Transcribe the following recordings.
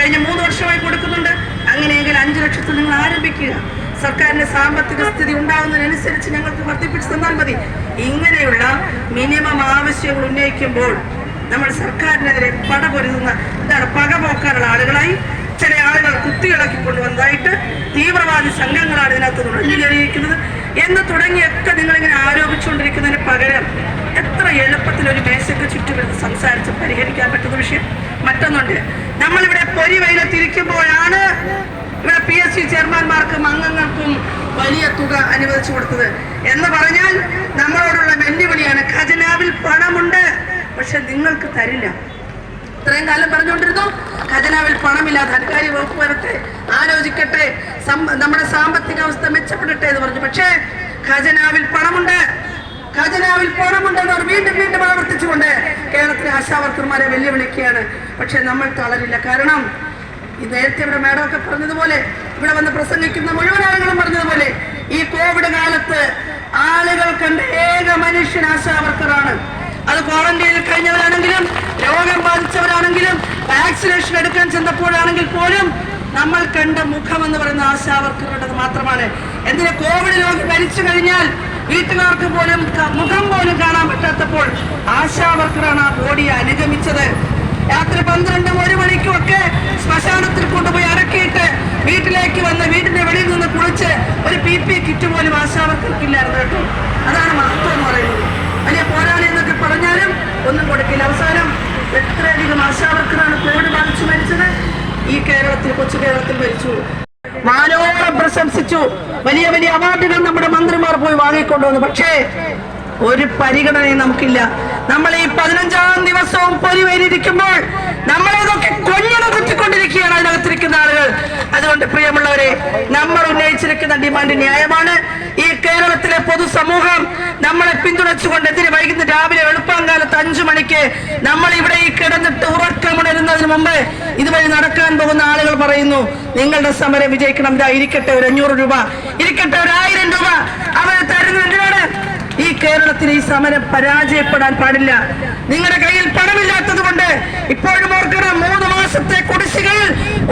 കഴിഞ്ഞ 3 വർഷമായി കൊടുക്കുന്നുണ്ട്. അങ്ങനെയെങ്കിൽ 5 ലക്ഷത്തിൽ നിങ്ങൾ ആരംഭിക്കുക. സർക്കാരിന്റെ സാമ്പത്തിക സ്ഥിതി ഉണ്ടാകുന്നതിനനുസരിച്ച് ഞങ്ങൾക്ക് വർദ്ധിപ്പിച്ച് തന്നാൽ മതി. ഇങ്ങനെയുള്ള മിനിമം ആവശ്യങ്ങൾ ഉന്നയിക്കുമ്പോൾ നമ്മൾ സർക്കാരിനെതിരെ പടപൊരുതുന്ന പകപോക്കാനുള്ള ആളുകളായി ചില ആളുകൾ കുത്തിയിളക്കി കൊണ്ടുവന്നതായിട്ട് തീവ്രവാദി സംഘങ്ങളാണ് ഇതിനകത്ത് നുഴഞ്ഞുകയറിയിരിക്കുന്നത് എന്ന് തുടങ്ങിയൊക്കെ നിങ്ങളിങ്ങനെ ആരോപിച്ചുകൊണ്ടിരിക്കുന്നതിന് പകരം എത്ര എളുപ്പത്തിൽ ഒരു മേശയ്ക്ക് ചുറ്റുമെടുത്ത് സംസാരിച്ച് പരിഹരിക്കാൻ പറ്റുന്ന വിഷയം. മറ്റൊന്നുണ്ട്, നമ്മളിവിടെ പൊരി വെയിലത്തിരിക്കുമ്പോഴാണ് ഇവിടെ PSC ചെയർമാൻമാർക്കും അംഗങ്ങൾക്കും വലിയ തുക അനുവദിച്ചു കൊടുത്തത് എന്ന് പറഞ്ഞാൽ നമ്മളോടുള്ള വെല്ലുവിളിയാണ്. ഖജനാവിൽ പണമുണ്ട്, പക്ഷെ നിങ്ങൾക്ക് തരില്ല. ഇത്രയും കാലം പറഞ്ഞുകൊണ്ടിരുന്നു ഖജനാവിൽ പണമില്ല, ധനകാര്യ വകുപ്പ് വരട്ടെ, ആലോചിക്കട്ടെ, നമ്മുടെ സാമ്പത്തിക അവസ്ഥ മെച്ചപ്പെടട്ടെ എന്ന് പറഞ്ഞു. പക്ഷേ ഖജനാവിൽ പണമുണ്ട്, ഖജനാവിൽ പണമുണ്ടെന്ന് അവർ വീണ്ടും വീണ്ടും ആവർത്തിച്ചുകൊണ്ട് കേരളത്തിലെ ആശാവർക്കർമാരെ വെല്ലുവിളിക്കുകയാണ്. പക്ഷെ നമ്മൾ തളരില്ല. കാരണം നേരത്തെ ഇവിടെ മേഡമൊക്കെ പറഞ്ഞതുപോലെ, ഇവിടെ വന്ന് പ്രസംഗിക്കുന്ന മുഴുവൻ ആളുകളും പറഞ്ഞതുപോലെ, ഈ കോവിഡ് കാലത്ത് ആളുകൾ കണ്ട ഏക മനുഷ്യൻ ആശാവർക്കറാണ്. അത് ക്വാറന്റൈനിൽ കഴിഞ്ഞവരാണെങ്കിലും രോഗം ബാധിച്ചവരാണെങ്കിലും വാക്സിനേഷൻ എടുക്കാൻ ചെന്നപ്പോഴാണെങ്കിൽ പോലും നമ്മൾ കണ്ട മുഖം എന്ന് പറയുന്ന ആശാവർക്കറുടേത് മാത്രമാണ്. എന്തിന് കോവിഡ് രോഗം മരിച്ചു കഴിഞ്ഞാൽ വീട്ടുകാർക്ക് പോലും മുഖം പോലും കാണാൻ പറ്റാത്തപ്പോൾ ആശാവർക്കറാണ് ആ ബോഡിയെ അനുഗമിച്ചത്. രാത്രി 12, 1 മണിക്കും ഒക്കെ ശ്മശാനത്തിൽ കൊണ്ടുപോയി അടക്കിയിട്ട് വീട്ടിലേക്ക് വന്ന് വീടിന്റെ വെളിയിൽ നിന്ന് കുളിച്ച് ഒരു PP കിറ്റ് പോലും ആശാവർക്കർക്കില്ലായിരുന്നു കേട്ടോ. അതാണ് മഹത്വം എന്ന് പറയുന്നത്. വലിയ പോരാളി എന്നൊക്കെ പറഞ്ഞാലും ഒന്നും കൊടുക്കില്ല. അവസാനം എത്രയധികം ആശാവർക്കറാണ് കോവിഡ് ബാധിച്ചു മരിച്ചത്. ഈ കേരളത്തിൽ, കൊച്ചു കേരളത്തിൽ മരിച്ചു. വാനോളം പ്രശംസിച്ചു, വലിയ വലിയ അവാർഡുകൾ നമ്മുടെ മന്ത്രിമാർ പോയി വാങ്ങിക്കൊണ്ടുവന്നു. പക്ഷേ ഒരു പരിഗണനയും നമുക്കില്ല. നമ്മൾ ഈ 15ാം ദിവസവും പൊരിവെയിലിരിക്കുമ്പോൾ നമ്മളതൊക്കെ കൊഞ്ഞിനെ കുത്തിക്കൊണ്ടിരിക്കുകയാണ് അതിനകത്തിരിക്കുന്ന ആളുകൾ. അതുകൊണ്ട് പ്രിയമുള്ളവരെ, നമ്മൾ ഉന്നയിച്ചിരിക്കുന്ന ഡിമാൻഡ് ന്യായമാണ്. ഈ കേരളത്തിലെ പൊതുസമൂഹം നമ്മളെ പിന്തുണച്ചുകൊണ്ട് വൈകുന്നേരം രാവിലെ വെളുപ്പാങ്കാലത്ത് 5 മണിക്ക് നമ്മൾ ഇവിടെ ഈ കിടന്നിട്ട് ഉറക്കമുണരുന്നതിന് മുമ്പ് ഇതുവഴി നടക്കാൻ പോകുന്ന ആളുകൾ പറയുന്നു, നിങ്ങളുടെ സമരം വിജയിക്കണം, ഇരിക്കട്ടെ ഒരു 500 രൂപ, ഇരിക്കട്ടെ ഒരു 1000 രൂപ അവരെ തരുന്നതിനാണ്. ഈ കേരളത്തിൽ ഈ സമരം പരാജയപ്പെടാൻ പാടില്ല. നിങ്ങളുടെ കയ്യിൽ പണമില്ലാത്തത് കൊണ്ട് ഇപ്പോഴും ഓർക്കണം, 3 മാസത്തെ കുടിശ്ശികയിൽ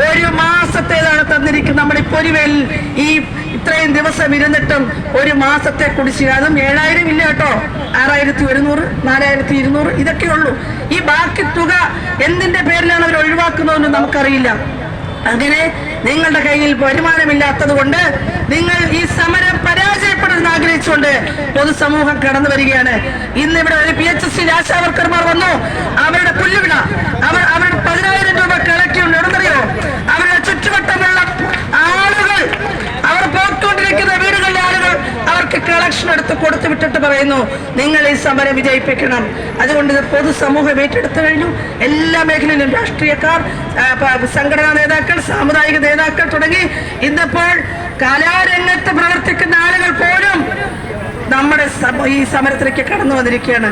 1 മാസത്തേതാണ് തന്നിരിക്കുന്നത്. നമ്മുടെ പൊരിവേൽ ഈ ഇത്രയും ദിവസം ഇരുന്നിട്ടും 1 മാസത്തെ കുടിശ്ശിക, അതും 7000 ഇല്ല കേട്ടോ, 6100, 4200 ഇതൊക്കെ ഉള്ളൂ. ഈ ബാക്കി തുക എന്തിന്റെ പേരിലാണ് അവർ ഒഴിവാക്കുന്നതെന്ന് നമുക്കറിയില്ല. അങ്ങനെ നിങ്ങളുടെ കയ്യിൽ വരുമാനമില്ലാത്തത് കൊണ്ട് നിങ്ങൾ ഈ സമരം പരാജയപ്പെടുന്ന ആഗ്രഹിച്ചുകൊണ്ട് പൊതുസമൂഹം കടന്നു വരികയാണ്. ഇന്നിവിടെ ഒരു PHC ആശാവർക്കർമാർ വന്നു. അവരുടെ പുല്ലുവിട, അവരുടെ 10000 രൂപ കളക്ട് ഉണ്ട്. എവിടെന്നറിയോ? അവരുടെ ചുറ്റുവട്ടമുള്ള ആളുകൾ, അവർ പോയിക്കൊണ്ടിരിക്കുന്ന വീടുകളിലെ ആളുകൾ അവർക്ക് കളക്ഷൻ എടുത്ത് കൊടുത്തു വിട്ടിട്ട് പറയുന്നു, നിങ്ങൾ ഈ സമരം വിജയിപ്പിക്കണം. അതുകൊണ്ട് ഇത് പൊതുസമൂഹം ഏറ്റെടുത്തു കഴിഞ്ഞു. എല്ലാ മേഖലയിലും രാഷ്ട്രീയക്കാർ, സംഘടനാ നേതാക്കൾ, സാമുദായിക നേതാക്കൾ തുടങ്ങി ഇന്നിപ്പോൾ കലാരംഗത്ത് പ്രവർത്തിക്കുന്ന ആളുകൾ പോലും നമ്മുടെ ഈ സമരത്തിലേക്ക് കടന്നു വന്നിരിക്കുകയാണ്.